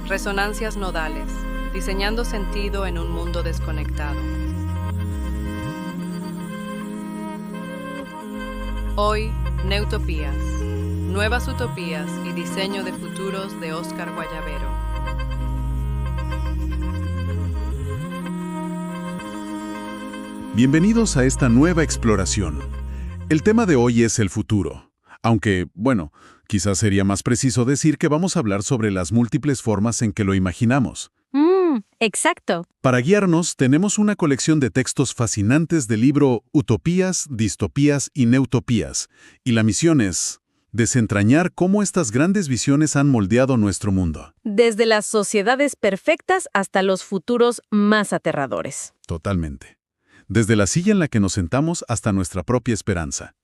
Resonancias nodales, diseñando sentido en un mundo desconectado. Hoy, Neutopías, nuevas utopías y diseño de futuros de Óscar Guayabero. Bienvenidos a esta nueva exploración. El tema de hoy es el futuro. Aunque, bueno, quizás sería más preciso decir que vamos a hablar sobre las múltiples formas en que lo imaginamos. Exacto. Para guiarnos, tenemos una colección de textos fascinantes del libro Utopías, Distopías y Neutopías, y la misión es desentrañar cómo estas grandes visiones han moldeado nuestro mundo. Desde las sociedades perfectas hasta los futuros más aterradores. Totalmente. Desde la silla en la que nos sentamos hasta nuestra propia esperanza.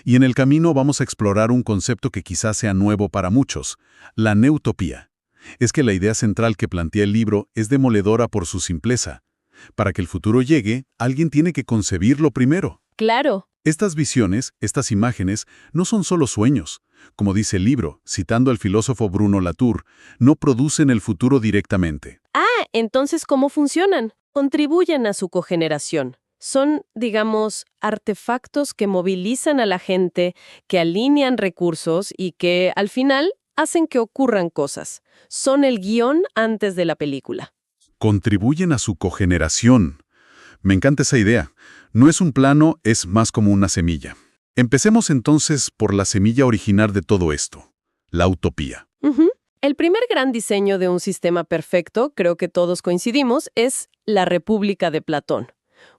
Y en el camino vamos a explorar un concepto que quizás sea nuevo para muchos, la neutopía. Es que la idea central que plantea el libro es demoledora por su simpleza. Para que el futuro llegue, alguien tiene que concebirlo primero. Claro. Estas visiones, estas imágenes, no son solo sueños. Como dice el libro, citando al filósofo Bruno Latour, no producen el futuro directamente. Entonces, ¿cómo funcionan? Contribuyen a su cogeneración. Son, digamos, artefactos que movilizan a la gente, que alinean recursos y que, al final, hacen que ocurran cosas. Son el guión antes de la película. Contribuyen a su cogeneración. Me encanta esa idea. No es un plano, es más como una semilla. Empecemos entonces por la semilla original de todo esto, la utopía. El primer gran diseño de un sistema perfecto, creo que todos coincidimos, es la República de Platón.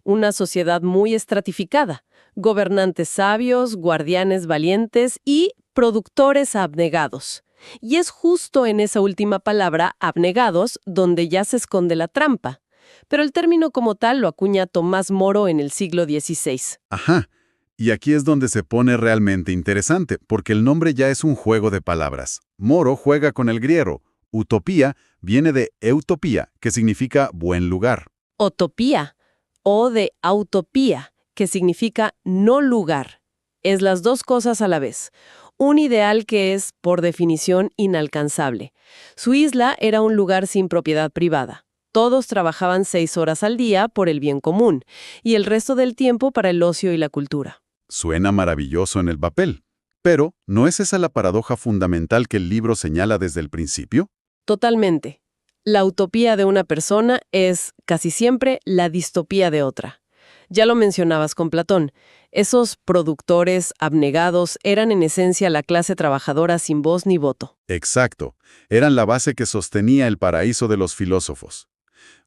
Una sociedad muy estratificada, gobernantes sabios, guardianes valientes y productores abnegados. Y es justo en esa última palabra, abnegados, donde ya se esconde la trampa. Pero el término como tal lo acuña Tomás Moro en el siglo XVI. Ajá. Y aquí es donde se pone realmente interesante, porque el nombre ya es un juego de palabras. Moro juega con el griego. Utopía viene de eutopía, que significa buen lugar. Utopía, o de autopía, que significa no lugar. Es las dos cosas a la vez. Un ideal que es, por definición, inalcanzable. Su isla era un lugar sin propiedad privada. Todos trabajaban 6 horas al día por el bien común, y el resto del tiempo para el ocio y la cultura. Suena maravilloso en el papel, pero ¿no es esa la paradoja fundamental que el libro señala desde el principio? Totalmente. La utopía de una persona es, casi siempre, la distopía de otra. Ya lo mencionabas con Platón. Esos productores abnegados eran en esencia la clase trabajadora sin voz ni voto. Exacto. Eran la base que sostenía el paraíso de los filósofos.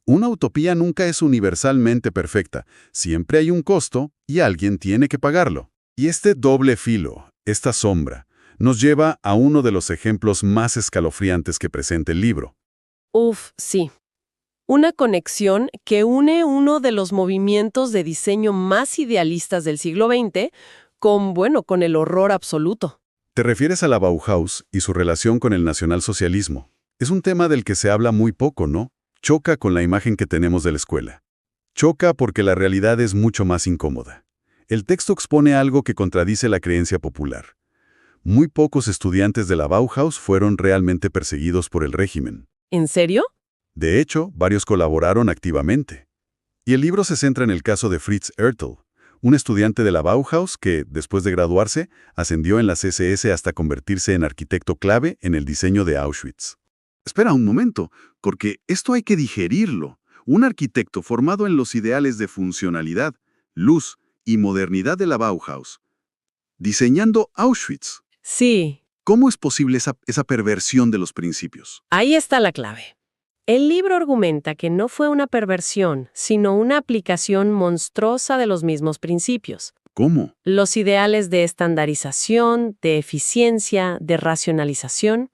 Una utopía nunca es universalmente perfecta. Siempre hay un costo y alguien tiene que pagarlo. Y este doble filo, esta sombra, nos lleva a uno de los ejemplos más escalofriantes que presenta el libro. Sí. Una conexión que une uno de los movimientos de diseño más idealistas del siglo XX con el horror absoluto. Te refieres a la Bauhaus y su relación con el nacionalsocialismo. Es un tema del que se habla muy poco, ¿no? Choca con la imagen que tenemos de la escuela. Choca porque la realidad es mucho más incómoda. El texto expone algo que contradice la creencia popular. Muy pocos estudiantes de la Bauhaus fueron realmente perseguidos por el régimen. ¿En serio? De hecho, varios colaboraron activamente. Y el libro se centra en el caso de Fritz Ertl, un estudiante de la Bauhaus que, después de graduarse, ascendió en las SS hasta convertirse en arquitecto clave en el diseño de Auschwitz. Espera un momento, porque esto hay que digerirlo. Un arquitecto formado en los ideales de funcionalidad, luz y modernidad de la Bauhaus, diseñando Auschwitz. Sí. ¿Cómo es posible esa perversión de los principios? Ahí está la clave. El libro argumenta que no fue una perversión, sino una aplicación monstruosa de los mismos principios. ¿Cómo? Los ideales de estandarización, de eficiencia, de racionalización,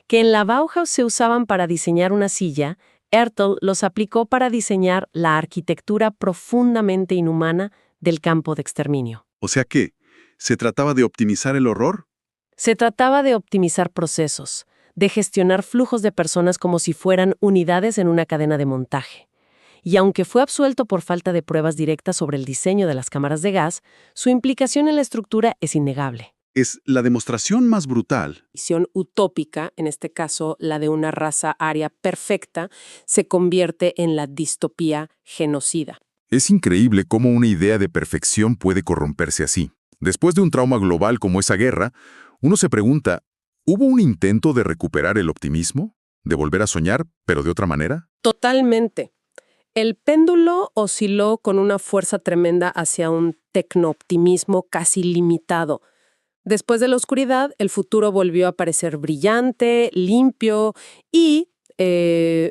que en la Bauhaus se usaban para diseñar una silla, Ertl los aplicó para diseñar la arquitectura profundamente inhumana del campo de exterminio. O sea que, ¿se trataba de optimizar el horror? Se trataba de optimizar procesos, de gestionar flujos de personas como si fueran unidades en una cadena de montaje. Y aunque fue absuelto por falta de pruebas directas sobre el diseño de las cámaras de gas, su implicación en la estructura es innegable. Es la demostración más brutal. Visión utópica, en este caso la de una raza aria perfecta, se convierte en la distopía genocida. Es increíble cómo una idea de perfección puede corromperse así. Después de un trauma global como esa guerra, uno se pregunta, ¿hubo un intento de recuperar el optimismo? ¿De volver a soñar, pero de otra manera? Totalmente. El péndulo osciló con una fuerza tremenda hacia un tecnooptimismo casi limitado. Después de la oscuridad, el futuro volvió a parecer brillante, limpio y,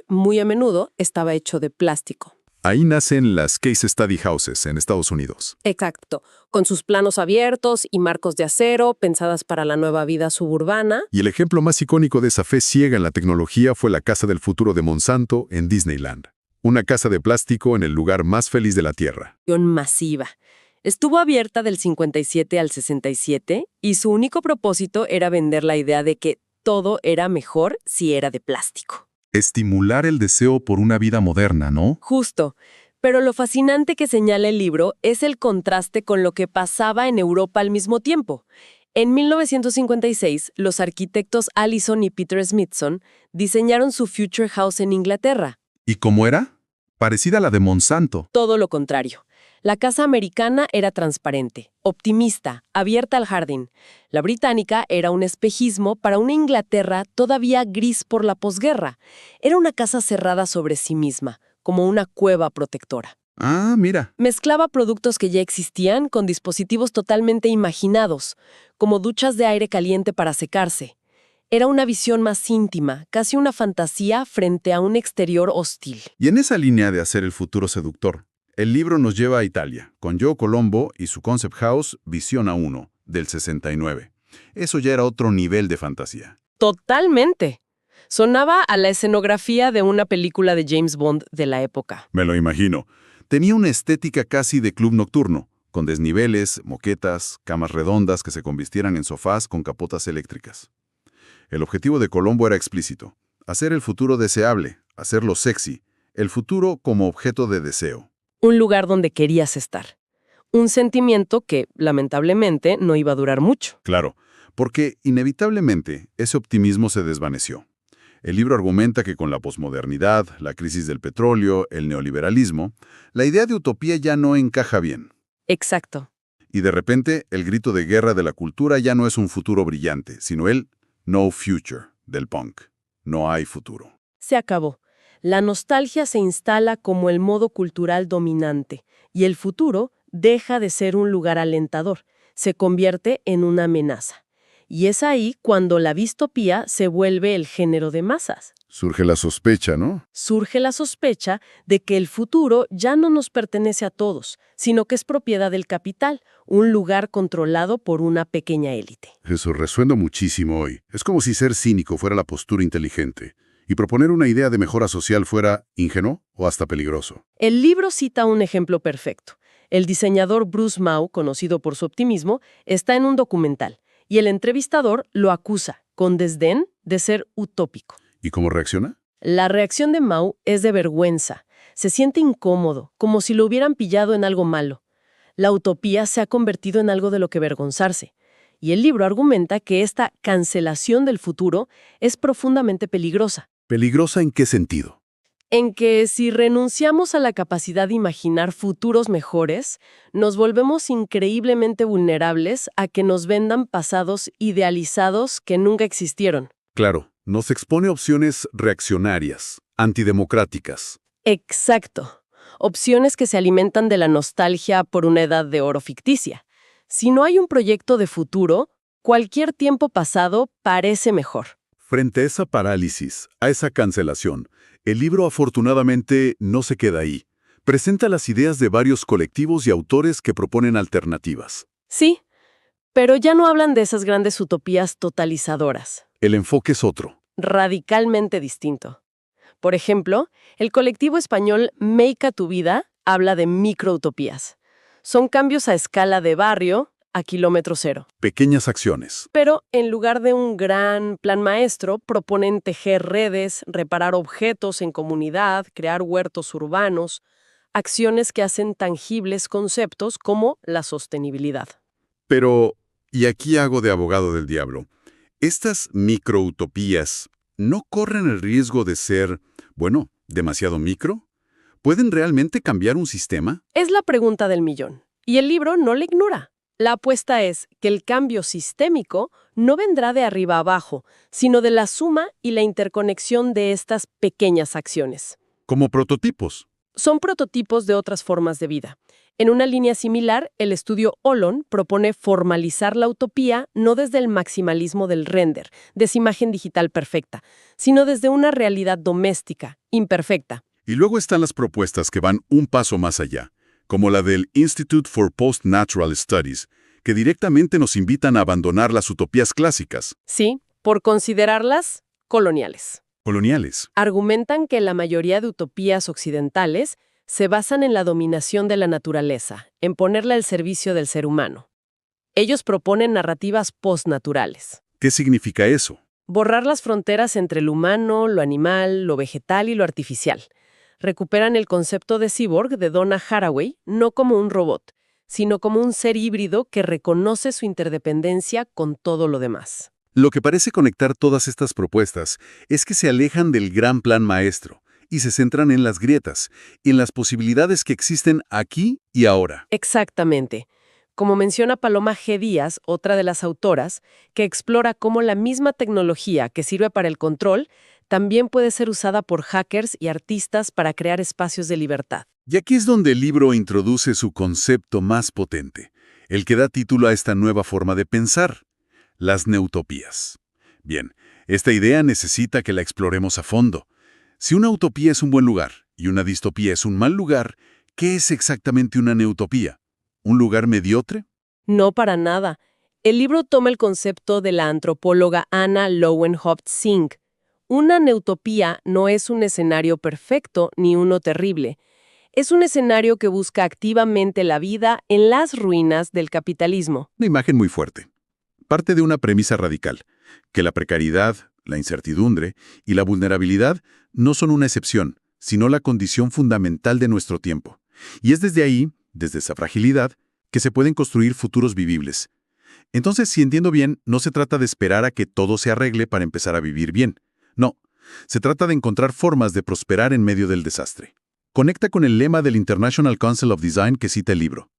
muy a menudo, estaba hecho de plástico. Ahí nacen las Case Study Houses en Estados Unidos. Exacto, con sus planos abiertos y marcos de acero pensadas para la nueva vida suburbana. Y el ejemplo más icónico de esa fe ciega en la tecnología fue la Casa del Futuro de Monsanto en Disneyland. Una casa de plástico en el lugar más feliz de la Tierra. Masiva. Estuvo abierta del 57 al 67 y su único propósito era vender la idea de que todo era mejor si era de plástico. Estimular el deseo por una vida moderna, ¿no? Justo. Pero lo fascinante que señala el libro es el contraste con lo que pasaba en Europa al mismo tiempo. En 1956, los arquitectos Allison y Peter Smithson diseñaron su Future House en Inglaterra. ¿Y cómo era? Parecida a la de Monsanto. Todo lo contrario. La casa americana era transparente, optimista, abierta al jardín. La británica era un espejismo para una Inglaterra todavía gris por la posguerra. Era una casa cerrada sobre sí misma, como una cueva protectora. Ah, mira. Mezclaba productos que ya existían con dispositivos totalmente imaginados, como duchas de aire caliente para secarse. Era una visión más íntima, casi una fantasía frente a un exterior hostil. Y en esa línea de hacer el futuro seductor, el libro nos lleva a Italia, con Joe Colombo y su concept house Visión A1, del 69. Eso ya era otro nivel de fantasía. Totalmente. Sonaba a la escenografía de una película de James Bond de la época. Me lo imagino. Tenía una estética casi de club nocturno, con desniveles, moquetas, camas redondas que se convirtieran en sofás con capotas eléctricas. El objetivo de Colombo era explícito: hacer el futuro deseable, hacerlo sexy, el futuro como objeto de deseo. Un lugar donde querías estar. Un sentimiento que, lamentablemente, no iba a durar mucho. Claro, porque inevitablemente ese optimismo se desvaneció. El libro argumenta que con la posmodernidad, la crisis del petróleo, el neoliberalismo, la idea de utopía ya no encaja bien. Exacto. Y de repente, el grito de guerra de la cultura ya no es un futuro brillante, sino el no future del punk. No hay futuro. Se acabó. La nostalgia se instala como el modo cultural dominante y el futuro deja de ser un lugar alentador, se convierte en una amenaza. Y es ahí cuando la distopía se vuelve el género de masas. Surge la sospecha, ¿no? Surge la sospecha de que el futuro ya no nos pertenece a todos, sino que es propiedad del capital, un lugar controlado por una pequeña élite. Eso resuena muchísimo hoy. Es como si ser cínico fuera la postura inteligente y proponer una idea de mejora social fuera ingenuo o hasta peligroso. El libro cita un ejemplo perfecto. El diseñador Bruce Mau, conocido por su optimismo, está en un documental y el entrevistador lo acusa, con desdén, de ser utópico. ¿Y cómo reacciona? La reacción de Mau es de vergüenza. Se siente incómodo, como si lo hubieran pillado en algo malo. La utopía se ha convertido en algo de lo que avergonzarse. Y el libro argumenta que esta cancelación del futuro es profundamente peligrosa. ¿Peligrosa en qué sentido? En que si renunciamos a la capacidad de imaginar futuros mejores, nos volvemos increíblemente vulnerables a que nos vendan pasados idealizados que nunca existieron. Claro, nos expone opciones reaccionarias, antidemocráticas. Exacto. Opciones que se alimentan de la nostalgia por una edad de oro ficticia. Si no hay un proyecto de futuro, cualquier tiempo pasado parece mejor. Frente a esa parálisis, a esa cancelación, el libro afortunadamente no se queda ahí. Presenta las ideas de varios colectivos y autores que proponen alternativas. Sí, pero ya no hablan de esas grandes utopías totalizadoras. El enfoque es otro. Radicalmente distinto. Por ejemplo, el colectivo español Make a tu Vida habla de microutopías. Son cambios a escala de barrio a kilómetro cero. Pequeñas acciones. Pero en lugar de un gran plan maestro, proponen tejer redes, reparar objetos en comunidad, crear huertos urbanos, acciones que hacen tangibles conceptos como la sostenibilidad. Pero, Y aquí hago de abogado del diablo. Estas microutopías no corren el riesgo de ser, bueno, demasiado micro. ¿Pueden realmente cambiar un sistema? Es la pregunta del millón. Y el libro no la ignora. La apuesta es que el cambio sistémico no vendrá de arriba a abajo, sino de la suma y la interconexión de estas pequeñas acciones. Como prototipos. Son prototipos de otras formas de vida. En una línea similar, el estudio Olon propone formalizar la utopía no desde el maximalismo del render, de esa imagen digital perfecta, sino desde una realidad doméstica, imperfecta. Y luego están las propuestas que van un paso más allá, como la del Institute for Post-Natural Studies, que directamente nos invitan a abandonar las utopías clásicas. Sí, por considerarlas coloniales. Coloniales. Argumentan que la mayoría de utopías occidentales se basan en la dominación de la naturaleza, en ponerla al servicio del ser humano. Ellos proponen narrativas postnaturales. ¿Qué significa eso? Borrar las fronteras entre lo humano, lo animal, lo vegetal y lo artificial. Recuperan el concepto de cyborg de Donna Haraway no como un robot, sino como un ser híbrido que reconoce su interdependencia con todo lo demás. Lo que parece conectar todas estas propuestas es que se alejan del gran plan maestro y se centran en las grietas, en las posibilidades que existen aquí y ahora. Exactamente. Como menciona Paloma G. Díaz, otra de las autoras, que explora cómo la misma tecnología que sirve para el control también puede ser usada por hackers y artistas para crear espacios de libertad. Y aquí es donde el libro introduce su concepto más potente, el que da título a esta nueva forma de pensar, las neutopías. Bien, esta idea necesita que la exploremos a fondo. Si una utopía es un buen lugar y una distopía es un mal lugar, ¿qué es exactamente una neutopía? ¿Un lugar mediocre? No para nada. El libro toma el concepto de la antropóloga Anna Lowenhaupt-Singh. Una neutopía no es un escenario perfecto ni uno terrible. Es un escenario que busca activamente la vida en las ruinas del capitalismo. Una imagen muy fuerte. Parte de una premisa radical, que la precariedad, la incertidumbre y la vulnerabilidad no son una excepción, sino la condición fundamental de nuestro tiempo. Y es desde ahí, desde esa fragilidad, que se pueden construir futuros vivibles. Entonces, si entiendo bien, no se trata de esperar a que todo se arregle para empezar a vivir bien. No, se trata de encontrar formas de prosperar en medio del desastre. Conecta con el lema del International Council of Design que cita el libro.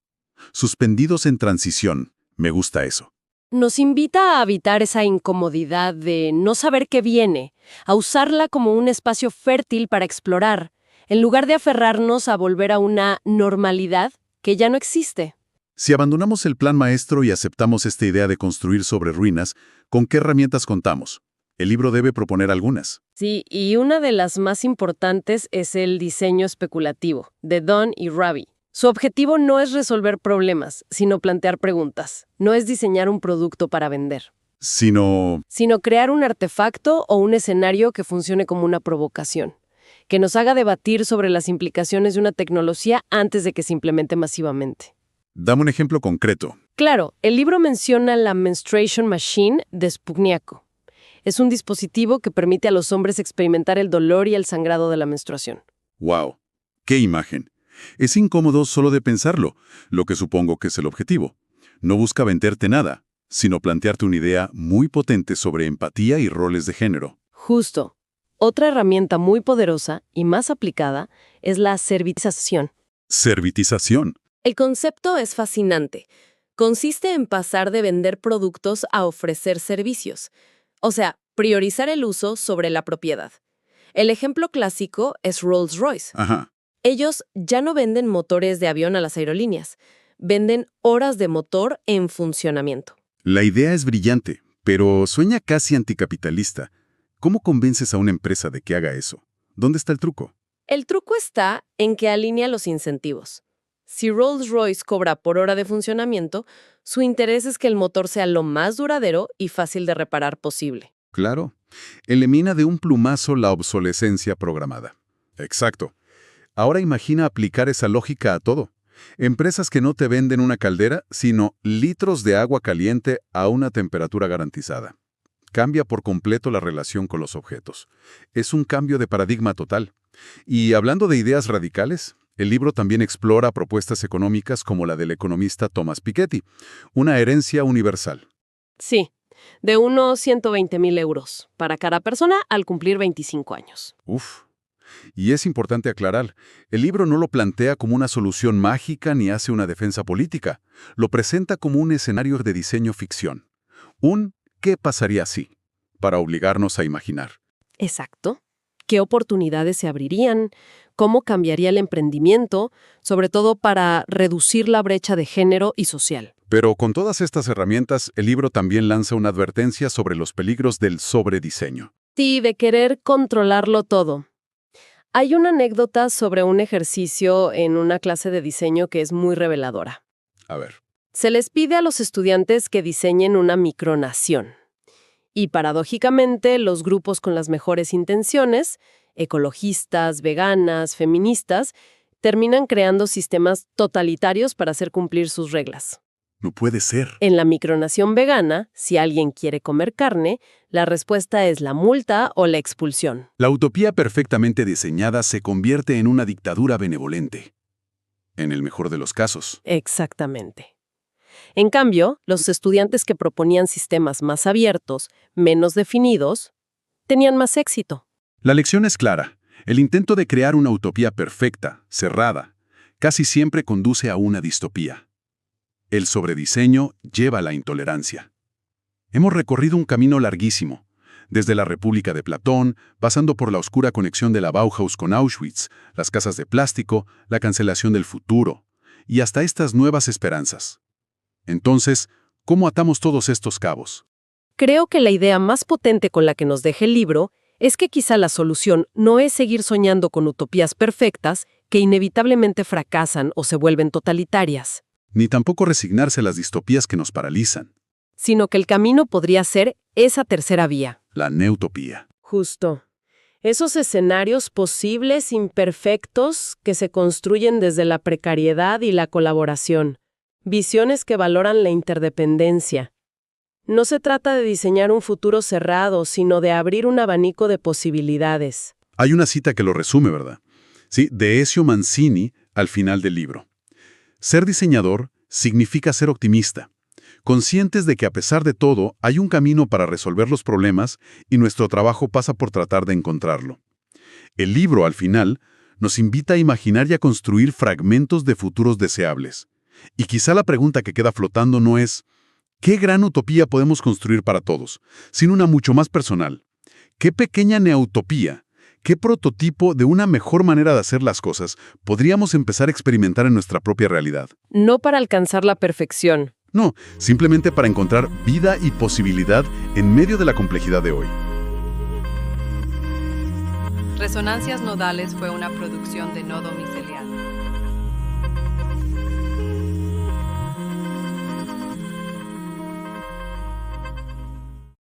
Suspendidos en transición. Me gusta eso. Nos invita a evitar esa incomodidad de no saber qué viene, a usarla como un espacio fértil para explorar, en lugar de aferrarnos a volver a una normalidad que ya no existe. Si abandonamos el plan maestro y aceptamos esta idea de construir sobre ruinas, ¿con qué herramientas contamos? El libro debe proponer algunas. Sí, y una de las más importantes es el diseño especulativo, de Dunn y Raby. Su objetivo no es resolver problemas, sino plantear preguntas. No es diseñar un producto para vender. Sino Crear un artefacto o un escenario que funcione como una provocación, que nos haga debatir sobre las implicaciones de una tecnología antes de que se implemente masivamente. dame un ejemplo concreto. Claro, el libro menciona la Menstruation Machine de Sputniako. Es un dispositivo que permite a los hombres experimentar el dolor y el sangrado de la menstruación. ¡Wow! ¡Qué imagen! Es incómodo solo de pensarlo, lo que supongo que es el objetivo. No busca venderte nada, sino plantearte una idea muy potente sobre empatía y roles de género. Justo. Otra herramienta muy poderosa y más aplicada es la servitización. Servitización. El concepto es fascinante. Consiste en pasar de vender productos a ofrecer servicios. O sea, priorizar el uso sobre la propiedad. El ejemplo clásico es Rolls-Royce. Ajá. Ellos ya no venden motores de avión a las aerolíneas. Venden horas de motor en funcionamiento. La idea es brillante, pero sueña casi anticapitalista. ¿Cómo convences a una empresa de que haga eso? ¿Dónde está el truco? El truco está en que alinea los incentivos. Si Rolls-Royce cobra por hora de funcionamiento, su interés es que el motor sea lo más duradero y fácil de reparar posible. Claro. Elimina de un plumazo la obsolescencia programada. Exacto. Ahora imagina aplicar esa lógica a todo. Empresas que no te venden una caldera, sino litros de agua caliente a una temperatura garantizada. Cambia por completo la relación con los objetos. Es un cambio de paradigma total. Y hablando de ideas radicales, El libro también explora propuestas económicas como la del economista Thomas Piketty, una herencia universal. Sí, de unos 120.000 euros para cada persona al cumplir 25 años. Uf. Y es importante aclarar, el libro no lo plantea como una solución mágica ni hace una defensa política. Lo presenta como un escenario de diseño ficción. Un ¿qué pasaría si? Para obligarnos a imaginar. Exacto. ¿Qué oportunidades se abrirían? ¿Cómo cambiaría el emprendimiento? Sobre todo para reducir la brecha de género y social. Pero con todas estas herramientas, el libro también lanza una advertencia sobre los peligros del sobrediseño. Sí, de querer controlarlo todo. Hay una anécdota sobre un ejercicio en una clase de diseño que es muy reveladora. A ver. Se les pide a los estudiantes que diseñen una micronación. Y paradójicamente, los grupos con las mejores intenciones, ecologistas, veganas, feministas, terminan creando sistemas totalitarios para hacer cumplir sus reglas. No puede ser. En la micronación vegana, si alguien quiere comer carne, la respuesta es la multa o la expulsión. La utopía perfectamente diseñada se convierte en una dictadura benevolente. En el mejor de los casos. Exactamente. En cambio, los estudiantes que proponían sistemas más abiertos, menos definidos, tenían más éxito. La lección es clara. El intento de crear una utopía perfecta, cerrada, casi siempre conduce a una distopía. El sobrediseño lleva a la intolerancia. Hemos recorrido un camino larguísimo, desde la República de Platón, pasando por la oscura conexión de la Bauhaus con Auschwitz, las casas de plástico, la cancelación del futuro, y hasta estas nuevas esperanzas. Entonces, ¿cómo atamos todos estos cabos? Creo que la idea más potente con la que nos deja el libro es que quizá la solución no es seguir soñando con utopías perfectas que inevitablemente fracasan o se vuelven totalitarias, Ni tampoco resignarse a las distopías que nos paralizan. sino que el camino podría ser esa tercera vía. La neutopía. Justo. Esos escenarios posibles imperfectos que se construyen desde la precariedad y la colaboración. Visiones que valoran la interdependencia. No se trata de diseñar un futuro cerrado, sino de abrir un abanico de posibilidades. Hay una cita que lo resume, ¿verdad? Sí, de Ezio Mancini al final del libro. Ser diseñador significa ser optimista, conscientes de que a pesar de todo hay un camino para resolver los problemas y nuestro trabajo pasa por tratar de encontrarlo. El libro, al final, nos invita a imaginar y a construir fragmentos de futuros deseables. Y quizá la pregunta que queda flotando no es ¿qué gran utopía podemos construir para todos?, sino una mucho más personal. ¿Qué pequeña neutopía, qué prototipo de una mejor manera de hacer las cosas podríamos empezar a experimentar en nuestra propia realidad? No para alcanzar la perfección. No, simplemente para encontrar vida y posibilidad en medio de la complejidad de hoy. Resonancias Nodales fue una producción de Nodo Miseria.